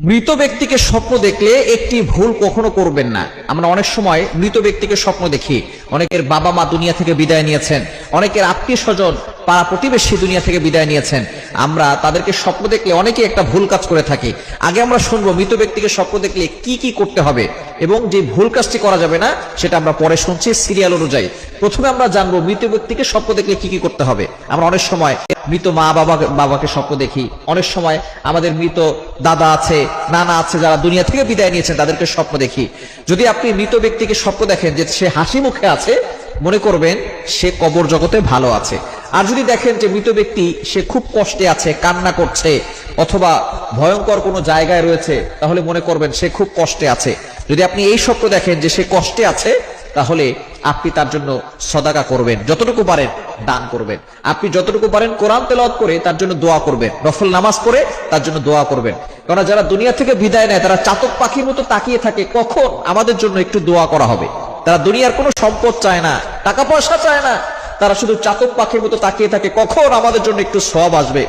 মৃত ব্যক্তিকে স্বপ্ন দেখলে একটি ভুল কখনো করবেন না। আমরা অনেক সময় মৃত ব্যক্তিকে স্বপ্ন দেখি। অনেকের বাবা মা দুনিয়া থেকে বিদায় নিয়েছেন, অনেকের আত্মীয় স্বজন পাড়া প্রতিবেশী দুনিয়া থেকে বিদায় নিয়েছেন। আমরা তাদেরকে স্বপ্ন দেখলে অনেকে একটা ভুল কাজ করে থাকি। আগে আমরা শুনবো মৃত ব্যক্তিকে স্বপ্ন দেখলে কি কি করতে হবে এবং যে ভুল কাজটি করা যাবে না সেটা আমরা পরে শুনছি সিরিয়াল অনুযায়ী। প্রথমে আমরা জানবো মৃত ব্যক্তিকে স্বপ্ন দেখলে কি কি করতে হবে। আমরা অনেক সময় মৃত মা বাবাকে স্বপ্ন দেখি, অনেক সময় আমাদের মৃত দাদা আছে, নানা আছে, যারা দুনিয়া থেকে বিদায় নিয়েছেন তাদেরকে স্বপ্ন দেখি। যদি আপনি মৃত ব্যক্তিকে স্বপ্ন দেখেন যে সে হাসি মুখে আছে, মনে করবেন সে কবর জগতে ভালো আছে। আর যদি দেখেন যে মৃত ব্যক্তি সে খুব কষ্টে আছে, কান্না করছে অথবা ভয়ঙ্কর কোনো জায়গায় রয়েছে, তাহলে মনে করবেন সে খুব কষ্টে আছে। যদি আপনি এই স্বপ্ন দেখেন যে সে কষ্টে আছে, তাহলে আপনি তার জন্য সদাকা করবেন, যতটুকু পারেন দান করবেন। আপনি যতটুকু পারেন কোরআন তেলাওয়াত করে তার জন্য দোয়া করবেন, নফল নামাজ পড়ে তার জন্য দোয়া করবেন। কারণ যারা দুনিয়া থেকে বিদায় নেয় তারা চাতক পাখির মতো তাকিয়ে থাকে কখন আমাদের জন্য একটু দোয়া করা হবে। তারা দুনিয়ার কোনো সম্পদ চায় না, টাকা পয়সা চায় না, তারা শুধু চাতক পাখির মতো তাকিয়ে থাকে কখন আমাদের জন্য একটু সওয়াব আসবে,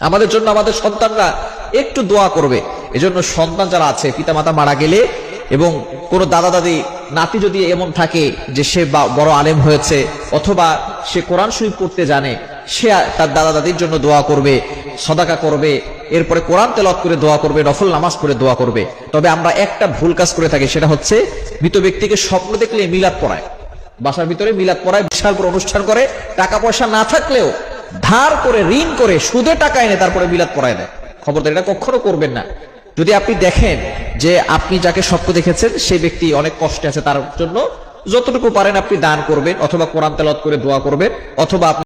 আমাদের জন্য আমাদের সন্তানরা একটু দোয়া করবে। এজন্য সন্তান যারা আছে, পিতামাতা মারা গেলে এবং কোনো দাদা দাদি নাতি যদি এমন থাকে যে সে বড় আলেম হয়েছে অথবা সে কোরআন শরীফ পড়তে জানে, সে তার দাদা দাদির জন্য দোয়া করবে, সদাকা করবে, এরপরে কোরআন তেলাওয়াত করে দোয়া করবে, নফল নামাজ পড়ে দোয়া করবে। তবে আমরা একটা ভুল কাজ করে থাকি, সেটা হচ্ছে মৃত ব্যক্তিকে স্বপ্ন দেখলে মিলাদ পড়ায়, বাসার ভিতরে মিলাদ পড়ায়, বিশাল বড় অনুষ্ঠান করে, টাকা পয়সা না থাকলেও ধার করে ঋণ করে সুদে টাকা এনে তারপরে মিলাদ পড়ায় দেয়। খবরদার, এটা কখনো করবেন না। যদি আপনি দেখেন যে আপনি যাকে স্বপ্ন দেখেছেন সেই ব্যক্তি অনেক কষ্টে আছে, তার জন্য যতটুকু পারেন আপনি দান করবেন অথবা কোরআন তেলাওয়াত করে দোয়া করবেন অথবা